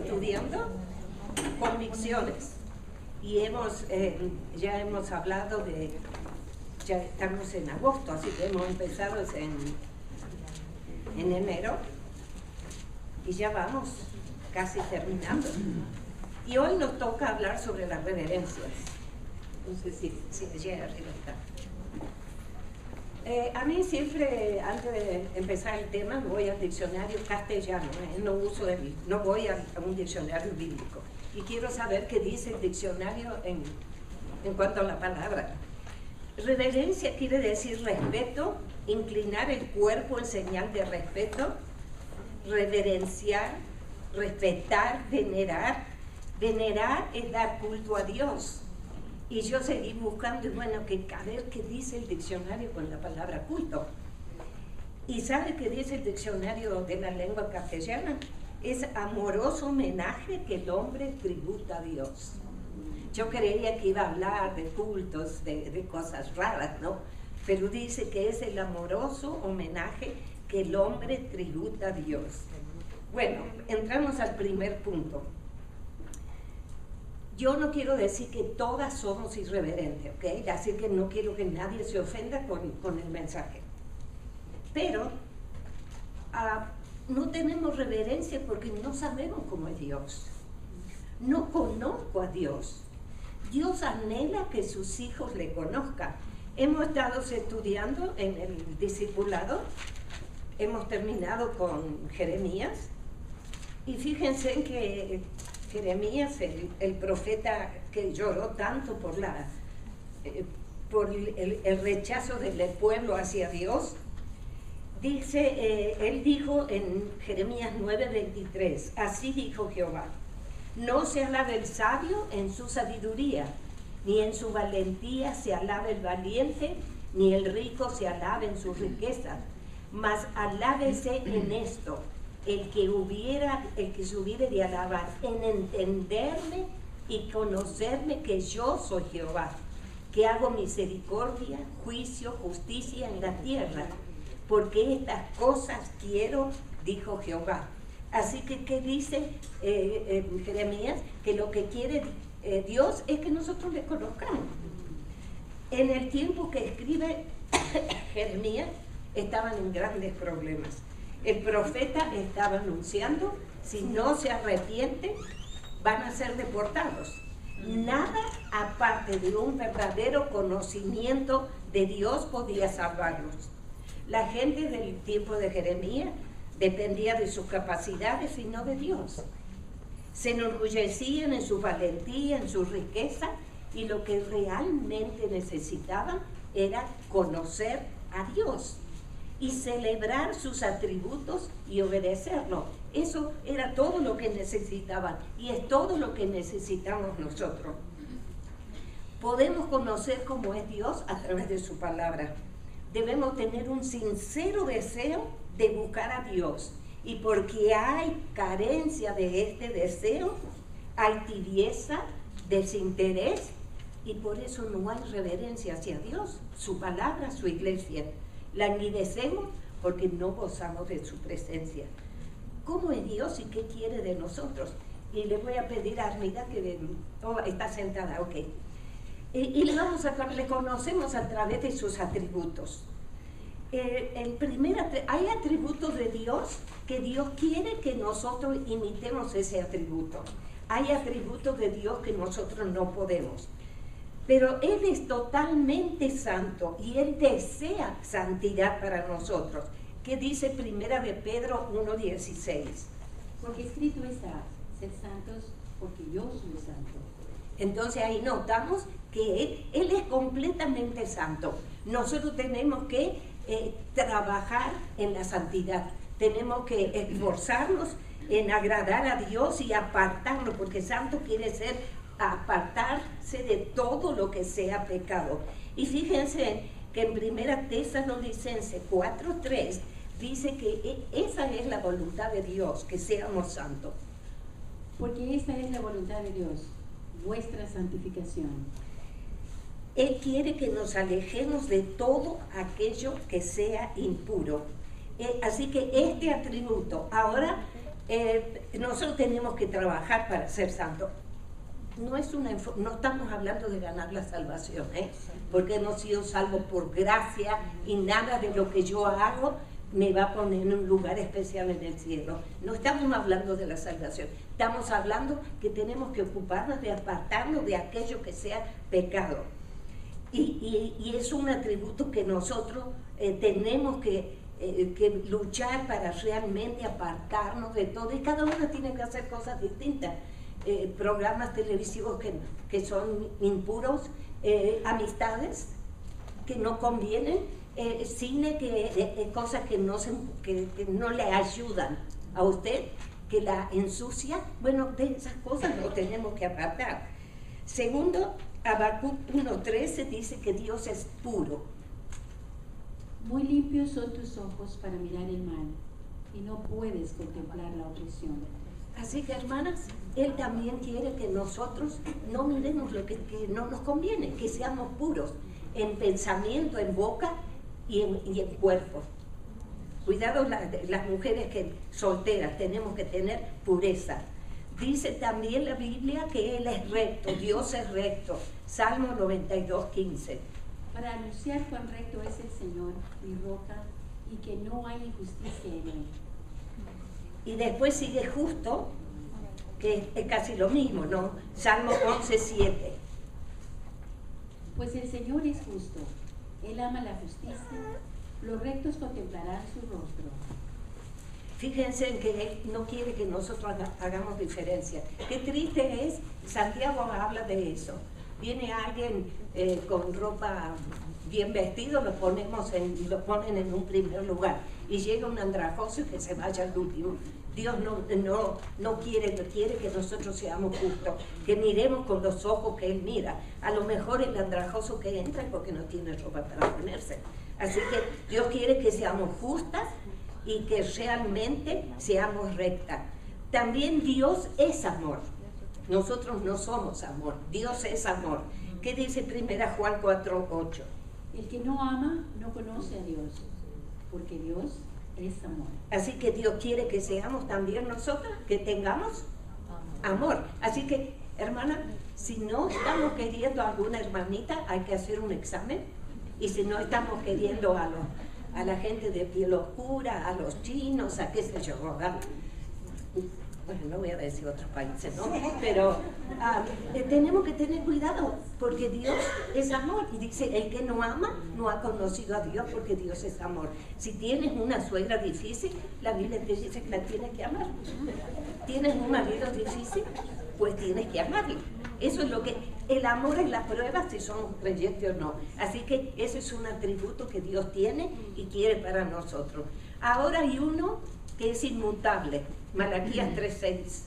estudiando convicciones y ya hemos hablado ya estamos en agosto, así que hemos empezado en enero y ya vamos casi terminando. Y hoy nos toca hablar sobre las reverencias. No sé si allá arriba está. A mí siempre, antes de empezar el tema, voy al diccionario castellano, no voy a un diccionario bíblico. Y quiero saber qué dice el diccionario en cuanto a la palabra. Reverencia quiere decir respeto, inclinar el cuerpo en señal de respeto, reverenciar, respetar, venerar. Venerar es dar culto a Dios. Y yo seguí buscando, y bueno, a ver qué dice el diccionario con la palabra culto. ¿Y sabe qué dice el diccionario de la lengua castellana? Es amoroso homenaje que el hombre tributa a Dios. Yo creía que iba a hablar de cultos, de cosas raras, ¿no? Pero dice que es el amoroso homenaje que el hombre tributa a Dios. Bueno, entramos al primer punto. Yo no quiero decir que todas somos irreverentes, ¿ok? Así que no quiero que nadie se ofenda con el mensaje. Pero no tenemos reverencia porque no sabemos cómo es Dios. No conozco a Dios. Dios anhela que sus hijos le conozcan. Hemos estado estudiando en el discipulado, hemos terminado con Jeremías, y fíjense que Jeremías, el profeta que lloró tanto por el rechazo del pueblo hacia Dios, él dijo en Jeremías 9:23, así dijo Jehová, no se alabe el sabio en su sabiduría, ni en su valentía se alabe el valiente, ni el rico se alabe en su riqueza, mas alábese en esto, el que se hubiere de alabar, en entenderme y conocerme que yo soy Jehová, que hago misericordia, juicio, justicia en la tierra, porque estas cosas quiero, dijo Jehová. Así que, ¿qué dice Jeremías? Que lo que quiere Dios es que nosotros le conozcamos. En el tiempo que escribe Jeremías, estaban en grandes problemas. El profeta estaba anunciando, si no se arrepienten, van a ser deportados. Nada aparte de un verdadero conocimiento de Dios podía salvarlos. La gente del tiempo de Jeremías dependía de sus capacidades y no de Dios. Se enorgullecían en su valentía, en su riqueza, y lo que realmente necesitaban era conocer a Dios y celebrar sus atributos y obedecerlo. Eso era todo lo que necesitaban y es todo lo que necesitamos nosotros. Podemos conocer cómo es Dios a través de su palabra. Debemos tener un sincero deseo de buscar a Dios, y porque hay carencia de este deseo, hay tibieza, desinterés, y por eso no hay reverencia hacia Dios, su palabra, su iglesia. Languidecemos porque no gozamos de su presencia. ¿Cómo es Dios y qué quiere de nosotros? Y le voy a pedir a Armida que está sentada, ok. Y le conocemos a través de sus atributos. Hay atributos de Dios que Dios quiere que nosotros imitemos ese atributo. Hay atributos de Dios que nosotros no podemos. Pero Él es totalmente santo y Él desea santidad para nosotros. ¿Qué dice Primera de Pedro 1:16? Porque escrito está, sed santos porque yo soy santo. Entonces ahí notamos que Él es completamente santo. Nosotros tenemos que trabajar en la santidad. Tenemos que esforzarnos en agradar a Dios y apartarlo, porque santo quiere ser apartarse de todo lo que sea pecado. Y fíjense que en Primera Tesalonicenses 4:3 dice que esa es la voluntad de Dios, que seamos santos. Porque esta es la voluntad de Dios, vuestra santificación. Él quiere que nos alejemos de todo aquello que sea impuro. Así que este atributo, ahora nosotros tenemos que trabajar para ser santos. No estamos hablando de ganar la salvación, porque hemos sido salvos por gracia y nada de lo que yo hago me va a poner en un lugar especial en el cielo. No estamos hablando de la salvación, estamos hablando que tenemos que ocuparnos de apartarnos de aquello que sea pecado. Y es un atributo que nosotros tenemos que luchar para realmente apartarnos de todo, y cada uno tiene que hacer cosas distintas. Programas televisivos que son impuros, amistades que no convienen, cine, cosas que no le ayudan a usted, que la ensucia. Bueno, de esas cosas nos tenemos que apartar. Segundo, Habacuc 1:13 dice que Dios es puro. Muy limpios son tus ojos para mirar el mal, y no puedes contemplar la opresión. Así que, hermanas, Él también quiere que nosotros no miremos lo que no nos conviene, que seamos puros en pensamiento, en boca y en cuerpo. Cuidado, las mujeres solteras, tenemos que tener pureza. Dice también la Biblia que Él es recto, Dios es recto. Salmo 92:15. Para anunciar cuán recto es el Señor, mi roca, y que no hay injusticia en Él. Y después sigue justo, que es casi lo mismo, ¿no? Salmo 11:7. Pues el Señor es justo, Él ama la justicia, los rectos contemplarán su rostro. Fíjense en que Él no quiere que nosotros hagamos diferencia. Qué triste es, Santiago habla de eso. Viene alguien con ropa bien vestido, lo ponen en un primer lugar. Y llega un andrajoso y que se vaya al último. Dios no quiere que nosotros seamos justos, que miremos con los ojos que Él mira. A lo mejor el andrajoso que entra es porque no tiene ropa para ponerse. Así que Dios quiere que seamos justas y que realmente seamos rectas. También Dios es amor. Nosotros no somos amor, Dios es amor. ¿Qué dice 1 Juan 4:8? El que no ama no conoce a Dios, porque Dios es amor. Así que Dios quiere que seamos también nosotras, que tengamos amor. Así que, hermana, si no estamos queriendo a alguna hermanita, hay que hacer un examen. Y si no estamos queriendo a la gente de piel oscura, a los chinos, a qué sé yo, ¿verdad? Bueno, no voy a decir otros países, ¿no? Pero tenemos que tener cuidado, porque Dios es amor. Y dice, el que no ama, no ha conocido a Dios, porque Dios es amor. Si tienes una suegra difícil, la Biblia te dice que la tienes que amar. ¿Tienes un marido difícil? Pues tienes que amarlo. Eso es lo que... El amor es la prueba si somos creyentes o no. Así que ese es un atributo que Dios tiene y quiere para nosotros. Ahora hay uno que es inmutable. Malaquías 3:6.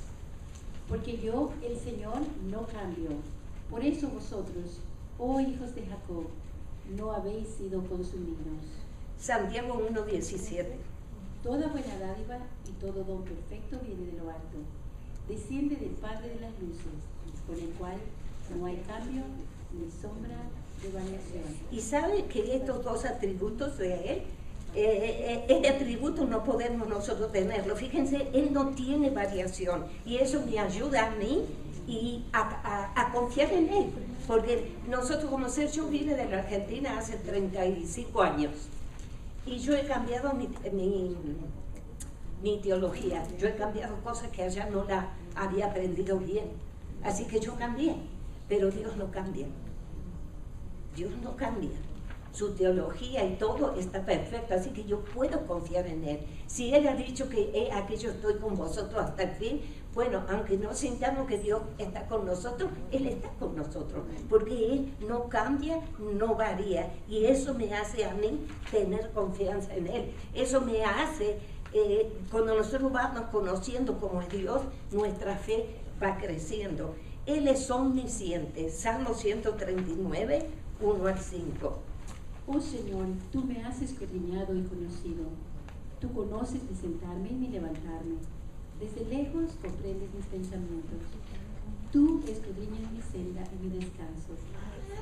Porque yo, el Señor, no cambio. Por eso vosotros, oh hijos de Jacob, no habéis sido consumidos. Santiago 1:17. Toda buena dádiva y todo don perfecto viene de lo alto. Desciende del Padre de las luces, con el cual no hay cambio ni sombra de variación. Y sabe que estos dos atributos de Él, este atributo no podemos nosotros tenerlo. Fíjense, Él no tiene variación y eso me ayuda a mí y a confiar en Él, porque nosotros como yo vine de la Argentina hace 35 años y yo he cambiado mi teología, yo he cambiado cosas que allá no la había aprendido bien, así que yo cambié, pero Dios no cambia. Dios no cambia. Su teología y todo está perfecto, así que yo puedo confiar en Él. Si Él ha dicho que aquí yo estoy con vosotros hasta el fin, bueno, aunque no sintamos que Dios está con nosotros, Él está con nosotros, porque Él no cambia, no varía, y eso me hace a mí tener confianza en Él. Eso me hace, cuando nosotros vamos conociendo cómo es Dios, nuestra fe va creciendo. Él es omnisciente. Salmo 139, 1-5. Oh Señor, tú me has escudriñado y conocido. Tú conoces mi sentarme y mi levantarme. Desde lejos comprendes mis pensamientos. Tú escudriñas mi senda y mi descanso,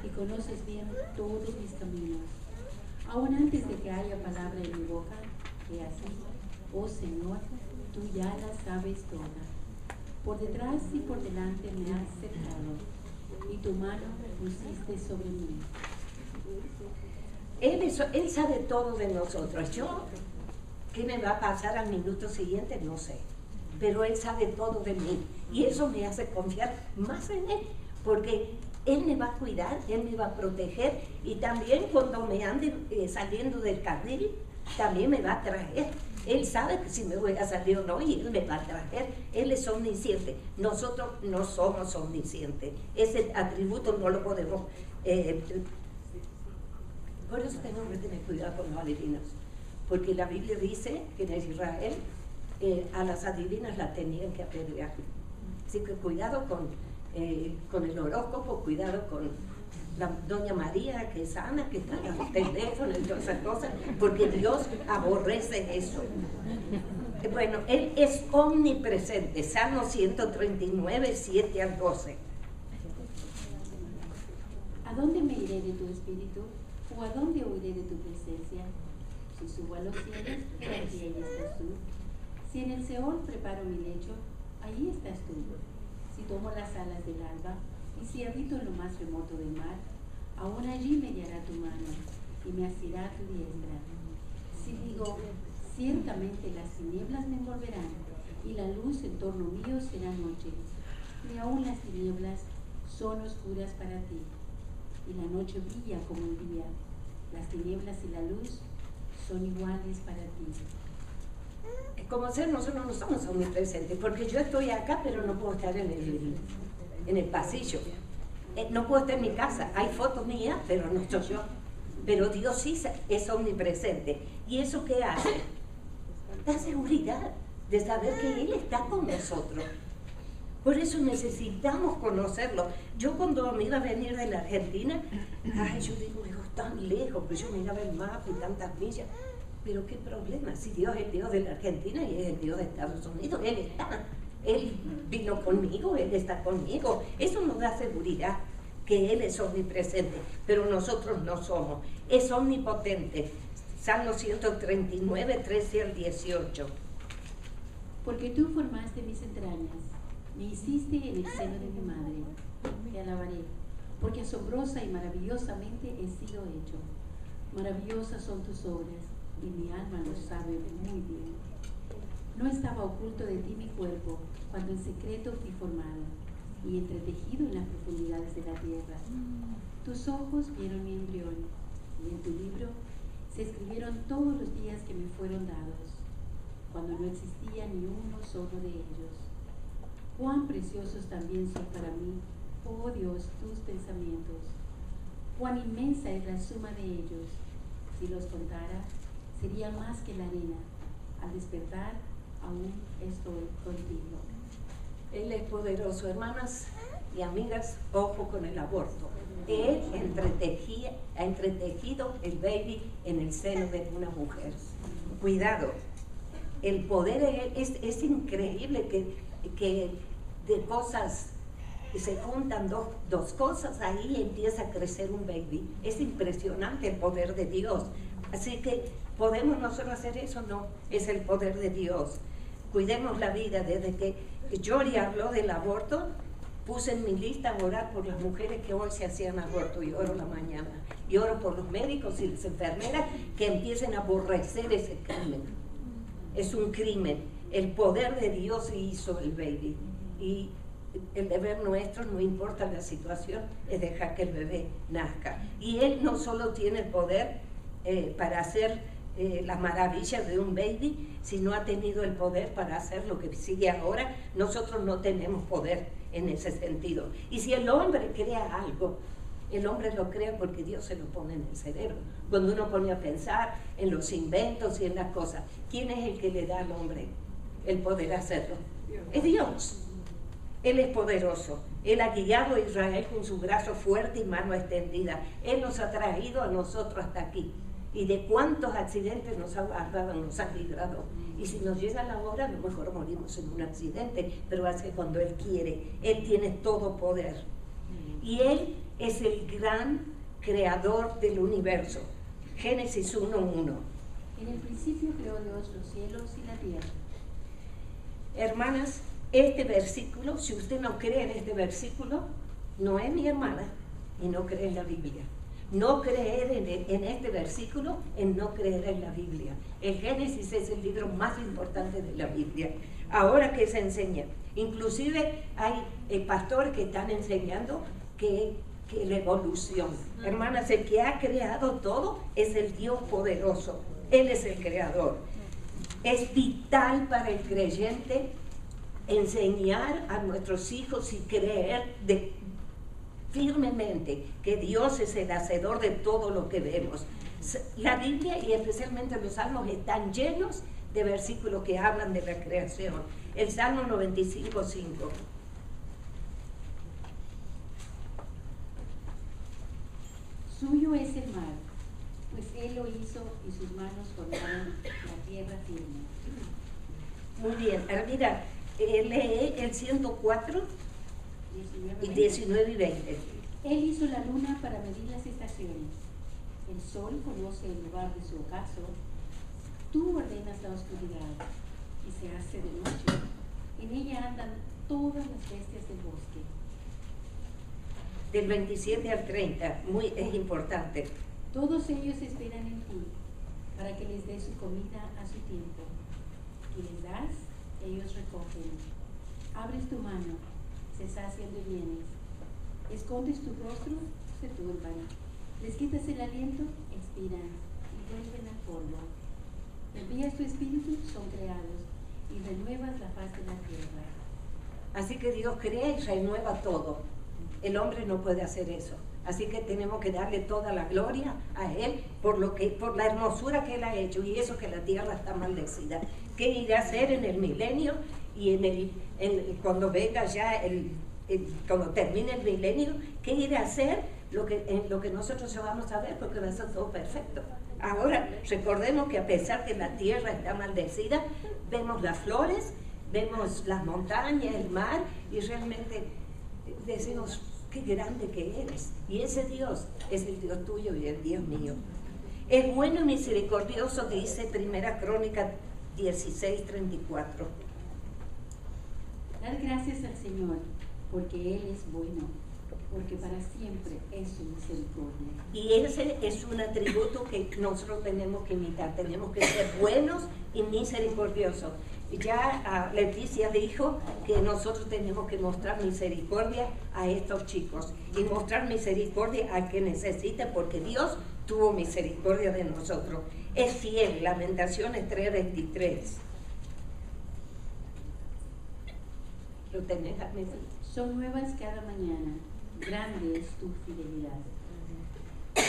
y conoces bien todos mis caminos. Aún antes de que haya palabra en mi boca, he así, oh Señor, tú ya la sabes toda. Por detrás y por delante me has cercado, y tu mano pusiste sobre mí. Él sabe todo de nosotros. Yo, ¿qué me va a pasar al minuto siguiente? No sé. Pero Él sabe todo de mí. Y eso me hace confiar más en Él. Porque Él me va a cuidar, Él me va a proteger. Y también cuando me ande saliendo del carril, también me va a traer. Él sabe que si me voy a salir o no, y Él me va a traer. Él es omnisciente. Nosotros no somos omniscientes. Ese atributo no lo podemos... por eso tenemos que tener cuidado con los adivinos. Porque la Biblia dice que en Israel a las adivinas las tenían que apedrear. Así que cuidado con el horóscopo, cuidado con la Doña María, que es sana, que está en el teléfono y todas esas cosas, porque Dios aborrece eso. Bueno, Él es omnipresente. Salmo 139, 7 al 12. ¿A dónde me iré de tu espíritu? ¿O a dónde huiré de tu presencia? Si subo a los cielos, allí estás tú. Si en el Seol preparo mi lecho, allí estás tú. Si tomo las alas del alba, y si habito en lo más remoto del mar, aún allí me guiará tu mano, y me asirá tu diestra. Si digo, ciertamente las tinieblas me envolverán, y la luz en torno mío será noche, ni aún las tinieblas son oscuras para ti, y la noche brilla como el día. Las tinieblas y la luz son iguales para ti. Como ser, nosotros no somos omnipresentes, porque yo estoy acá, pero no puedo estar en el pasillo. No puedo estar en mi casa. Hay fotos mías, pero no estoy yo. Pero Dios sí es omnipresente. ¿Y eso qué hace? Da seguridad de saber que Él está con nosotros. Por eso necesitamos conocerlo. Yo cuando me iba a venir de la Argentina, yo digo, es tan lejos, pues yo miraba el mapa y tantas millas. Pero qué problema, si Dios es el Dios de la Argentina y es el Dios de Estados Unidos, Él está. Él vino conmigo, Él está conmigo. Eso nos da seguridad, que Él es omnipresente, pero nosotros no somos. Es omnipotente. Salmo 139, 13 al 18. Porque tú formaste mis entrañas, me hiciste en el seno de mi madre. Te alabaré, porque asombrosa y maravillosamente he sido hecho. Maravillosas son tus obras, y mi alma lo sabe muy bien. No estaba oculto de ti mi cuerpo, cuando en secreto fui formado, y entretejido en las profundidades de la tierra. Tus ojos vieron mi embrión, y en tu libro se escribieron todos los días que me fueron dados, cuando no existía ni uno solo de ellos. Cuán preciosos también son para mí, oh Dios, tus pensamientos. Cuán inmensa es la suma de ellos. Si los contara, sería más que la arena. Al despertar, aún estoy contigo. Él es poderoso, hermanas y amigas, ojo con el aborto. Él ha entretejido el baby en el seno de una mujer. Cuidado, el poder es increíble que de cosas se juntan dos cosas, ahí empieza a crecer un baby. Es impresionante el poder de Dios. Así que, ¿podemos nosotros hacer eso? No, es el poder de Dios. Cuidemos la vida. Desde que Jory habló del aborto, puse en mi lista orar por las mujeres que hoy se hacían aborto, y oro la mañana. Y oro por los médicos y las enfermeras que empiecen a aborrecer ese crimen. Es un crimen. El poder de Dios hizo el baby. Y el deber nuestro, no importa la situación, es dejar que el bebé nazca. Y Él no solo tiene el poder para hacer las maravillas de un baby, sino ha tenido el poder para hacer lo que sigue ahora. Nosotros no tenemos poder en ese sentido. Y si el hombre crea algo, el hombre lo crea porque Dios se lo pone en el cerebro. Cuando uno pone a pensar en los inventos y en las cosas, ¿quién es el que le da al hombre el poder hacerlo? Es Dios. Él es poderoso. Él ha guiado a Israel con su brazo fuerte y mano extendida. Él nos ha traído a nosotros hasta aquí. Y de cuántos accidentes nos ha guardado, nos ha librado. Y si nos llega la hora, a lo mejor morimos en un accidente, pero hace cuando Él quiere. Él tiene todo poder. Y Él es el gran creador del universo. Génesis 1:1. En el principio creó Dios los cielos y la tierra. Hermanas, este versículo, si usted no cree en este versículo, no es mi hermana y no cree en la Biblia. No creer en este versículo es no creer en la Biblia. El Génesis es el libro más importante de la Biblia. Ahora que se enseña, inclusive hay pastores que están enseñando que la evolución. Hermanas, el que ha creado todo es el Dios poderoso. Él es el creador. Es vital para el creyente enseñar a nuestros hijos y creer firmemente que Dios es el hacedor de todo lo que vemos. La Biblia y especialmente los salmos están llenos de versículos que hablan de la creación. El Salmo 95:5. Suyo es el mar, pues Él lo hizo y sus manos formaron la tierra firme. Muy bien, ahora mira, lee el 104 y 19 y 20. Él hizo la luna para medir las estaciones. El sol conoce el lugar de su ocaso. Tú ordenas la oscuridad y se hace de noche. En ella andan todas las bestias del bosque. Del 27 al 30, es importante. Todos ellos esperan en ti para que les des su comida a su tiempo. Y les das, ellos recogen. Abres tu mano, se sacian de bienes. Escondes tu rostro, se turban. Les quitas el aliento, expiran y vuelven al polvo. Envías tu espíritu, son creados, y renuevas la faz de la tierra. Así que Dios crea y renueva todo. El hombre no puede hacer eso. Así que tenemos que darle toda la gloria a Él por la hermosura que Él ha hecho, y eso que la tierra está maldecida. ¿Qué irá a hacer en el milenio y cuando venga ya cuando termine el milenio? ¿Qué irá a hacer? En lo que nosotros vamos a ver, porque va a ser todo perfecto. Ahora, recordemos que a pesar que la tierra está maldecida, vemos las flores, vemos las montañas, el mar, y realmente decimos, qué grande que eres. Y ese Dios es el Dios tuyo y el Dios mío. Es bueno y misericordioso, dice 1 Crónicas 16:34. Dar gracias al Señor, porque Él es bueno, porque para siempre es su misericordia. Y ese es un atributo que nosotros tenemos que imitar. Tenemos que ser buenos y misericordiosos. Ya Leticia dijo que nosotros tenemos que mostrar misericordia a estos chicos y mostrar misericordia al que necesita, porque Dios tuvo misericordia de nosotros. Es fiel. Lamentaciones 3:23. ¿Lo tenés, Armenta? Son nuevas cada mañana, grande es tu fidelidad.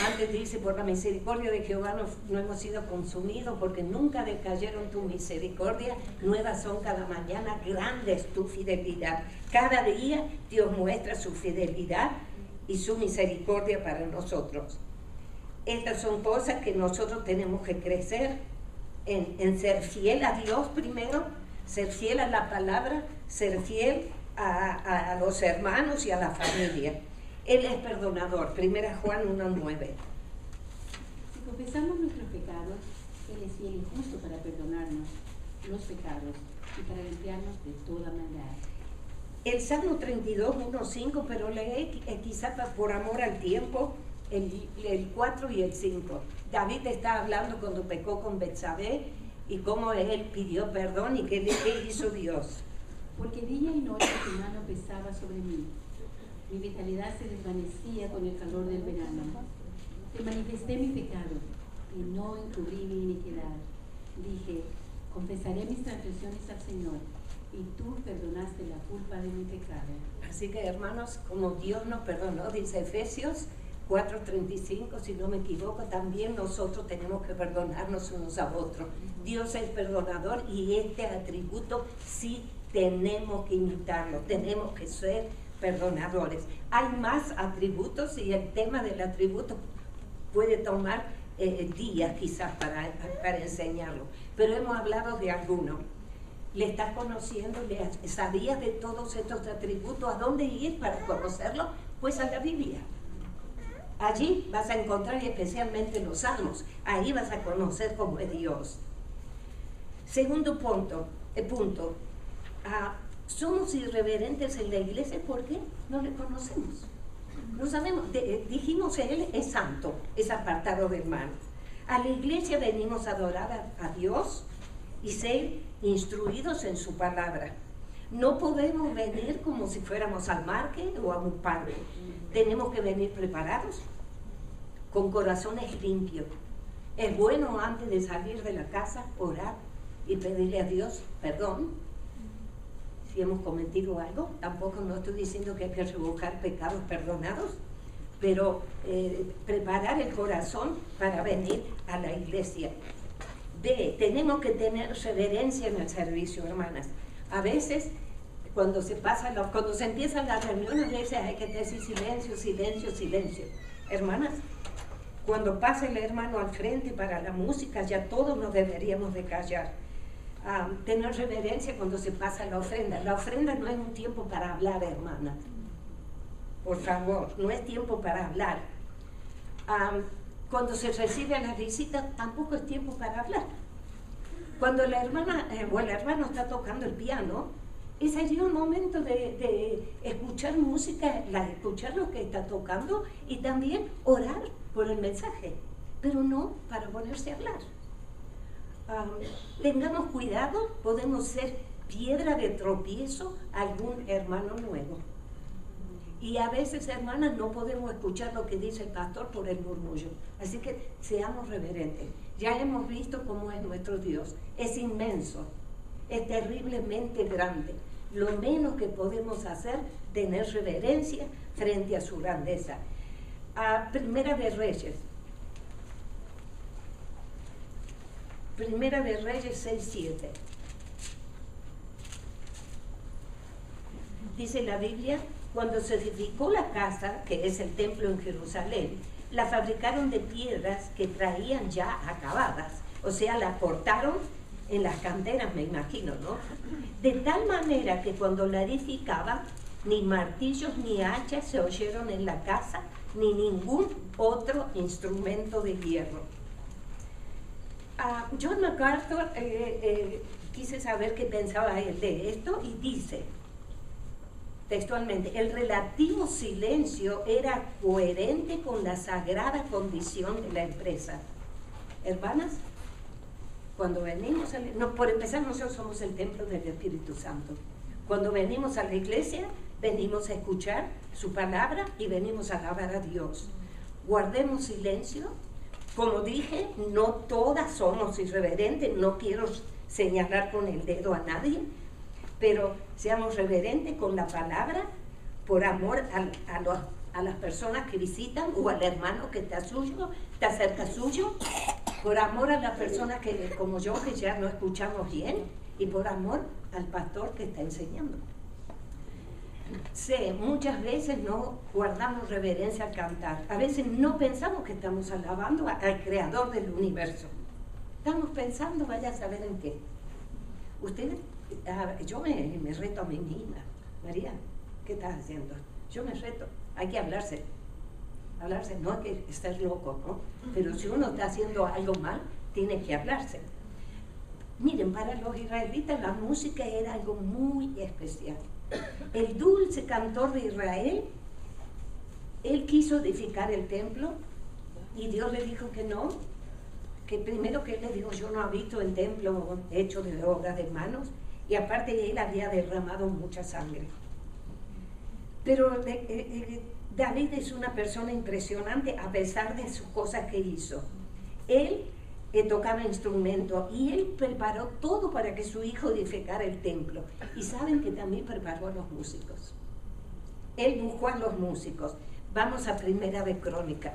Antes dice, por la misericordia de Jehová no hemos sido consumidos, porque nunca decayeron tu misericordia, nuevas son cada mañana, grande es tu fidelidad. Cada día Dios muestra su fidelidad y su misericordia para nosotros. Estas son cosas que nosotros tenemos que crecer en ser fiel a Dios primero, ser fiel a la palabra, ser fiel a los hermanos y a la familia. Él es perdonador, 1 Juan 1:9. Si confesamos nuestros pecados, Él es fiel y justo para perdonarnos los pecados y para limpiarnos de toda maldad. El Salmo 32:1-5, pero leí quizá por amor al tiempo el 4 y el 5. David está hablando cuando pecó con Betsabé y cómo él pidió perdón y qué hizo Dios. Porque día y noche tu mano pesaba sobre mí. Mi vitalidad se desvanecía con el calor del verano. Te manifesté mi pecado y no encubrí mi iniquidad. Dije, confesaré mis transgresiones al Señor, y tú perdonaste la culpa de mi pecado. Así que, hermanos, como Dios nos perdonó, dice Efesios 4:35, si no me equivoco, también nosotros tenemos que perdonarnos unos a otros. Dios es perdonador y este atributo sí tenemos que imitarlo, tenemos que ser perdonadores. Hay más atributos y el tema del atributo puede tomar días quizás para enseñarlo, pero hemos hablado de algunos. ¿Le estás conociendo? ¿Sabías de todos estos atributos? ¿A dónde ir para conocerlo? Pues a la Biblia. Allí vas a encontrar, y especialmente los salmos, ahí vas a conocer cómo es Dios. Segundo punto, somos irreverentes en la iglesia porque no le conocemos. No sabemos, dijimos Él es santo, es apartado del mal. A la iglesia venimos a adorar a Dios y ser instruidos en su palabra. No podemos venir como si fuéramos al market o a un parque. Tenemos que venir preparados, con corazones limpios. Es bueno antes de salir de la casa orar y pedirle a Dios perdón si hemos cometido algo. Tampoco no estoy diciendo que hay que revocar pecados perdonados, pero preparar el corazón para venir a la iglesia. B, tenemos que tener reverencia en el servicio, hermanas. A veces, cuando se empiezan las reuniones, a veces hay que decir silencio, silencio, silencio. Hermanas, cuando pasa el hermano al frente para la música, ya todos nos deberíamos de callar. Tener reverencia cuando se pasa la ofrenda. La ofrenda no es un tiempo para hablar, hermanas. Por favor, no es tiempo para hablar. Cuando se recibe a la visita, tampoco es tiempo para hablar. Cuando la hermana o el hermano está tocando el piano, ese sería un momento de escuchar música, escuchar lo que está tocando y también orar por el mensaje, pero no para ponerse a hablar. Tengamos cuidado, podemos ser piedra de tropiezo a algún hermano nuevo. Y a veces, hermanas, no podemos escuchar lo que dice el pastor por el murmullo. Así que seamos reverentes. Ya hemos visto cómo es nuestro Dios. Es inmenso, es terriblemente grande. Lo menos que podemos hacer, tener reverencia frente a su grandeza. Primera de Reyes. Primera de Reyes 6:7. Dice la Biblia: cuando se edificó la casa, que es el templo en Jerusalén, la fabricaron de piedras que traían ya acabadas. O sea, la cortaron en las canteras, me imagino, ¿no? De tal manera que cuando la edificaban, ni martillos ni hachas se oyeron en la casa, ni ningún otro instrumento de hierro. John MacArthur quise saber qué pensaba él de esto y dice textualmente: el relativo silencio era coherente con la sagrada condición de la empresa. Hermanas, cuando venimos por empezar, nosotros somos el templo del Espíritu Santo. Cuando venimos a la iglesia, venimos a escuchar su palabra y venimos a alabar a Dios. Guardemos silencio. Como dije, no todas somos irreverentes, no quiero señalar con el dedo a nadie, pero seamos reverentes con la palabra, por amor a las personas que visitan o al hermano que está cerca suyo, por amor a las personas que, como yo, que ya no escuchamos bien, y por amor al pastor que está enseñando. Muchas veces no guardamos reverencia al cantar. A veces no pensamos que estamos alabando al creador del universo. Estamos pensando, vaya a saber en qué. Ustedes, yo me reto a mí misma. María, ¿qué estás haciendo? Yo me reto, hay que hablarse. No hay que estar loco, ¿no? Pero si uno está haciendo algo mal, tiene que hablarse. Miren, para los israelitas la música era algo muy especial. El dulce cantor de Israel, él quiso edificar el templo y Dios le dijo que no, que primero que él le dijo: yo no habito en templo hecho de obras de manos, y aparte él había derramado mucha sangre. Pero David es una persona impresionante a pesar de sus cosas que hizo. Él tocaba instrumentos y él preparó todo para que su hijo edificara el templo. Y saben que también preparó a los músicos. Él buscó a los músicos. Vamos a Primera de Crónicas.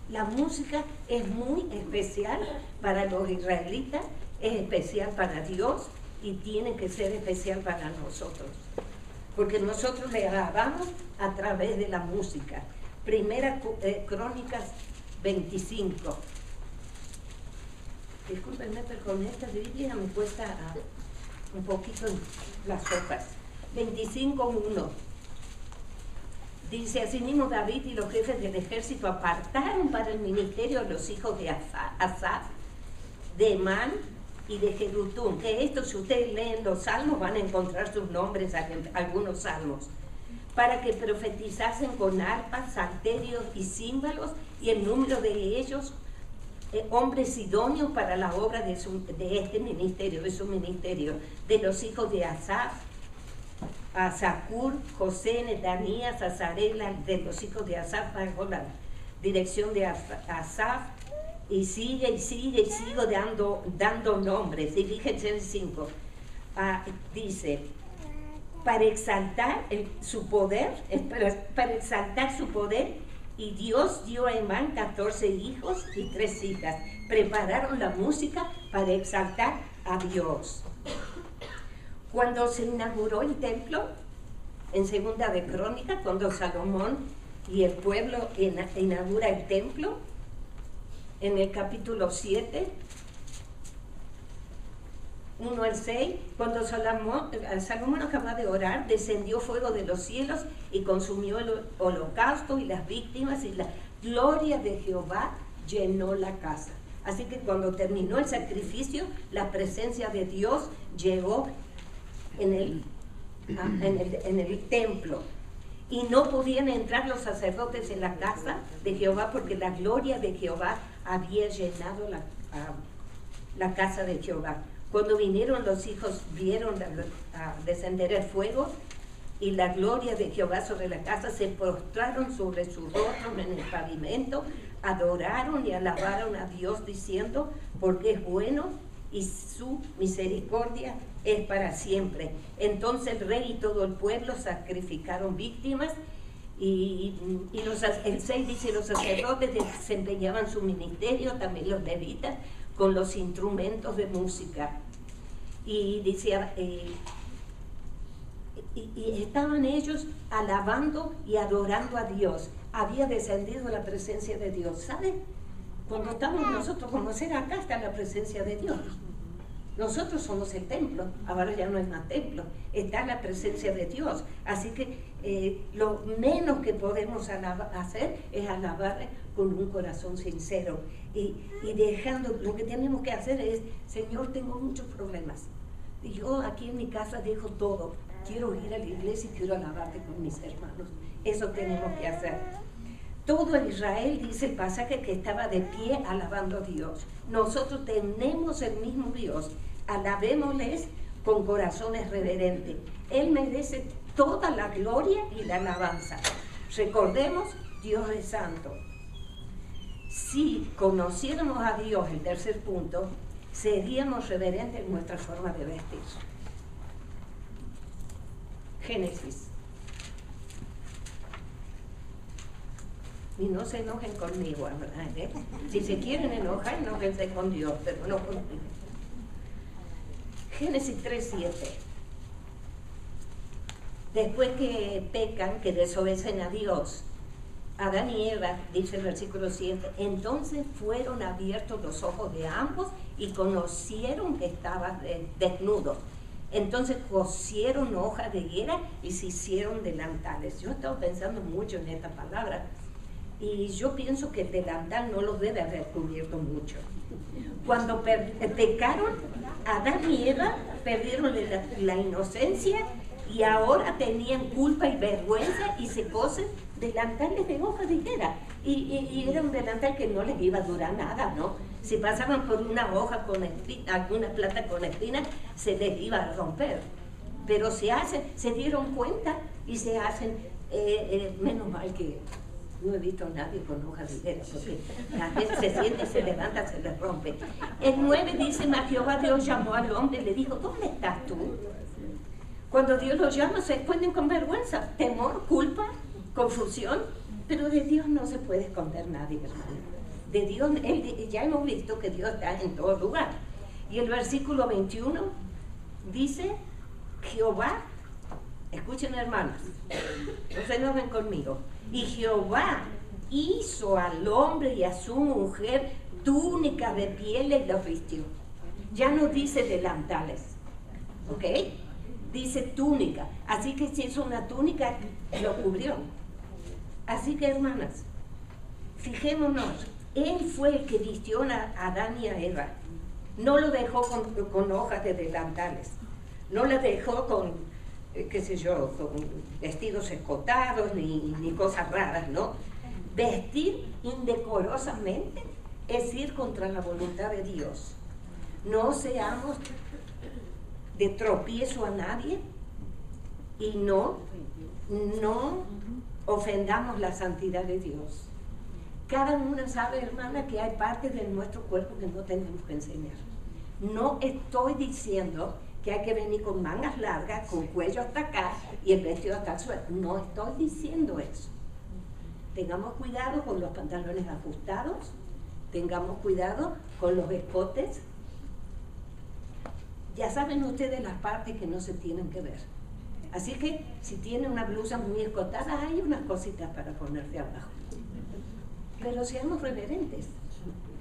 La música es muy especial para los israelitas, es especial para Dios y tiene que ser especial para nosotros. Porque nosotros le alabamos a través de la música. Primera Crónicas 25. Discúlpenme, pero con esta Biblia me cuesta un poquito las hojas. 25:1. Dice: asimismo David y los jefes del ejército apartaron para el ministerio a los hijos de Asaf, de Emán y de Jedutún, que esto, si ustedes leen los salmos, van a encontrar sus nombres en algunos salmos, para que profetizasen con arpas, salterios y címbalos, y el número de ellos, hombres idóneos para la obra de este ministerio, de su ministerio, de los hijos de Asaf, a Zacur, José, Netanías, Azarela, de los hijos de Asaf, bajo la dirección de Asaf, y sigue, sigo dando nombres. Y fíjense el 5, dice, para exaltar su poder, para exaltar su poder, y Dios dio a Emán 14 hijos y 3 hijas. Prepararon la música para exaltar a Dios. Cuando se inauguró el templo, en Segunda de Crónicas, cuando Salomón y el pueblo inaugura el templo, en el capítulo 7, 1 al 6, cuando Salomón acaba de orar, descendió fuego de los cielos y consumió el holocausto y las víctimas, y la gloria de Jehová llenó la casa. Así que cuando terminó el sacrificio, la presencia de Dios llegó en el templo, y no podían entrar los sacerdotes en la casa de Jehová porque la gloria de Jehová había llenado la casa de Jehová. Cuando vinieron los hijos, vieron descender el fuego y la gloria de Jehová sobre la casa, se postraron sobre su rostro en el pavimento, adoraron y alabaron a Dios diciendo, porque es bueno y su misericordia es para siempre. Entonces el rey y todo el pueblo sacrificaron víctimas, y el 6 dice, los sacerdotes desempeñaban su ministerio, también los levitas, con los instrumentos de música. Y dice, y estaban ellos alabando y adorando a Dios. Había descendido la presencia de Dios. ¿Saben? Cuando estamos nosotros, conocer acá está la presencia de Dios. Nosotros somos el templo, ahora ya no es más templo, está la presencia de Dios. Así que lo menos que podemos hacer es alabar con un corazón sincero y dejando, lo que tenemos que hacer es, Señor, tengo muchos problemas. Y yo aquí en mi casa dejo todo, quiero ir a la iglesia y quiero alabarte con mis hermanos. Eso tenemos que hacer. Todo Israel, dice el pasaje, que estaba de pie alabando a Dios. Nosotros tenemos el mismo Dios, alabémosles con corazones reverentes. Él merece toda la gloria y la alabanza. Recordemos, Dios es santo. Si conociéramos a Dios, el tercer punto, seríamos reverentes en nuestra forma de vestir. Génesis. Y no se enojen conmigo, ¿eh? Si se quieren enojar, enójense con Dios, pero no conmigo. Génesis 3:7. Después que pecan, que desobedecen a Dios, Adán y Eva, dice el versículo 7, entonces fueron abiertos los ojos de ambos y conocieron que estaban desnudos. Entonces cosieron hojas de higuera y se hicieron delantales. Yo he estado pensando mucho en esta palabra, y yo pienso que el delantal no los debe haber cubierto mucho. Cuando pecaron, Adán y Eva perdieron la inocencia y ahora tenían culpa y vergüenza y se cosen delantales de hoja de higuera. Y era un delantal que no les iba a durar nada, ¿no? Si pasaban por una hoja con alguna planta con espinas, se les iba a romper. Pero se dieron cuenta y se hacen, menos mal que no he visto a nadie con hojas de higuera, porque a veces se siente y se levanta, se les rompe. El 9 dice, mas Jehová Dios llamó al hombre y le dijo, ¿dónde estás tú? Cuando Dios los llama, se esconden con vergüenza, temor, culpa, confusión, pero de Dios no se puede esconder nadie, hermano. De Dios, ya hemos visto que Dios está en todo lugar. Y el versículo 21 dice, Jehová, escuchen hermanos, no se enojen conmigo, y Jehová hizo al hombre y a su mujer túnica de pieles y los vistió. Ya no dice delantales, ¿ok? Dice túnica, así que si es una túnica, lo cubrió. Así que hermanas, fijémonos, Él fue el que vistió a Adán y a Eva. No lo dejó con hojas de delantales, no lo dejó con, qué sé yo, con vestidos escotados ni cosas raras, ¿no? Vestir indecorosamente es ir contra la voluntad de Dios. No seamos de tropiezo a nadie y no ofendamos la santidad de Dios. Cada una sabe, hermana, que hay partes de nuestro cuerpo que no tenemos que enseñar. No estoy diciendo que hay que venir con mangas largas, con cuello hasta acá y el vestido hasta el suelo. No estoy diciendo eso. Tengamos cuidado con los pantalones ajustados, tengamos cuidado con los escotes. Ya saben ustedes las partes que no se tienen que ver. Así que si tiene una blusa muy escotada, hay unas cositas para ponerse abajo. Pero seamos reverentes.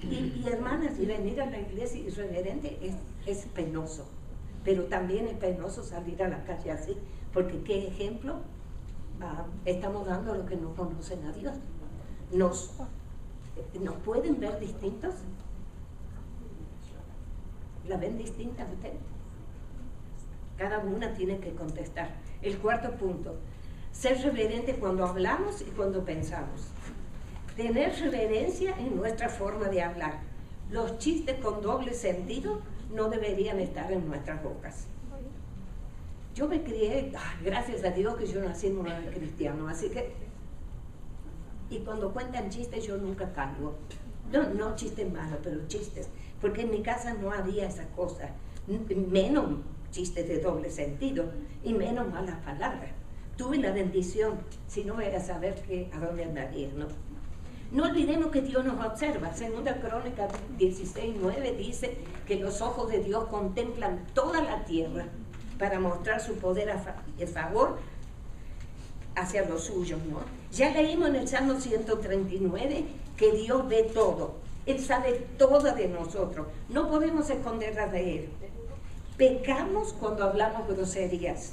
Y hermanas, y venir a la iglesia irreverente es penoso. Pero también es penoso salir a la calle así, porque qué ejemplo estamos dando a los que no conocen a Dios. ¿Nos pueden ver distintos? ¿La ven distinta usted? Cada una tiene que contestar. El cuarto punto, ser reverente cuando hablamos y cuando pensamos. Tener reverencia en nuestra forma de hablar. Los chistes con doble sentido no deberían estar en nuestras bocas. Yo me crié, gracias a Dios que yo nací en un hogar cristiano, así que, y cuando cuentan chistes yo nunca caigo. No chistes malos, pero chistes, porque en mi casa no había esa cosa, menos chistes de doble sentido y menos malas palabras. Tuve la bendición, si no era saber a dónde andaría, ¿no? No olvidemos que Dios nos observa. Segunda Crónica 16:9 dice que los ojos de Dios contemplan toda la tierra para mostrar su poder y favor hacia los suyos, ¿no? Ya leímos en el Salmo 139 que Dios ve todo. Él sabe todo de nosotros. No podemos esconderlas de Él. Pecamos cuando hablamos groserías.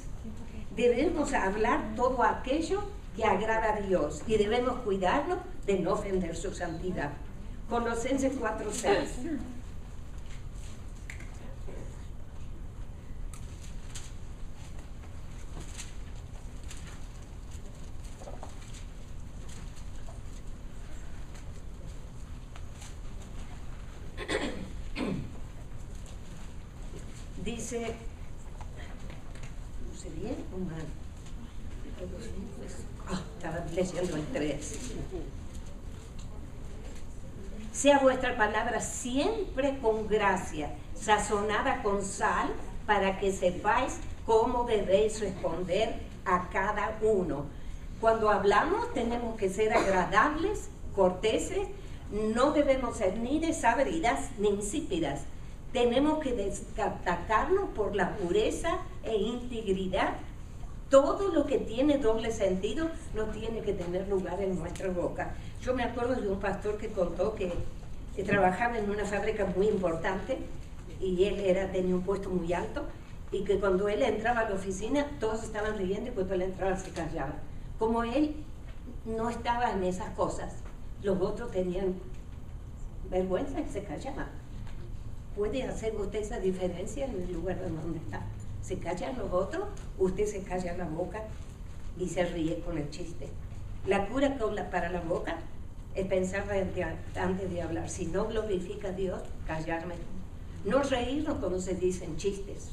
Debemos hablar todo aquello que agrada a Dios y debemos cuidarnos de no ofender su santidad. Colosenses 4:6. Dice, no sé bien o mal. Estaba leyendo el 3. Sea vuestra palabra siempre con gracia, sazonada con sal, para que sepáis cómo debéis responder a cada uno. Cuando hablamos tenemos que ser agradables, corteses, no debemos ser ni desabridas ni insípidas. Tenemos que destacarnos por la pureza e integridad. Todo lo que tiene doble sentido no tiene que tener lugar en nuestra boca. Yo me acuerdo de un pastor que contó que trabajaba en una fábrica muy importante y él tenía un puesto muy alto y que cuando él entraba a la oficina todos estaban riendo y cuando él entraba se callaba. Como él no estaba en esas cosas, los otros tenían vergüenza y se callaban. ¿Puede hacer usted esa diferencia en el lugar donde está? Se callan los otros, usted se calla la boca y se ríe con el chiste. La cura para la boca es pensar antes de hablar. Si no glorifica a Dios, callarme. No reírnos cuando se dicen chistes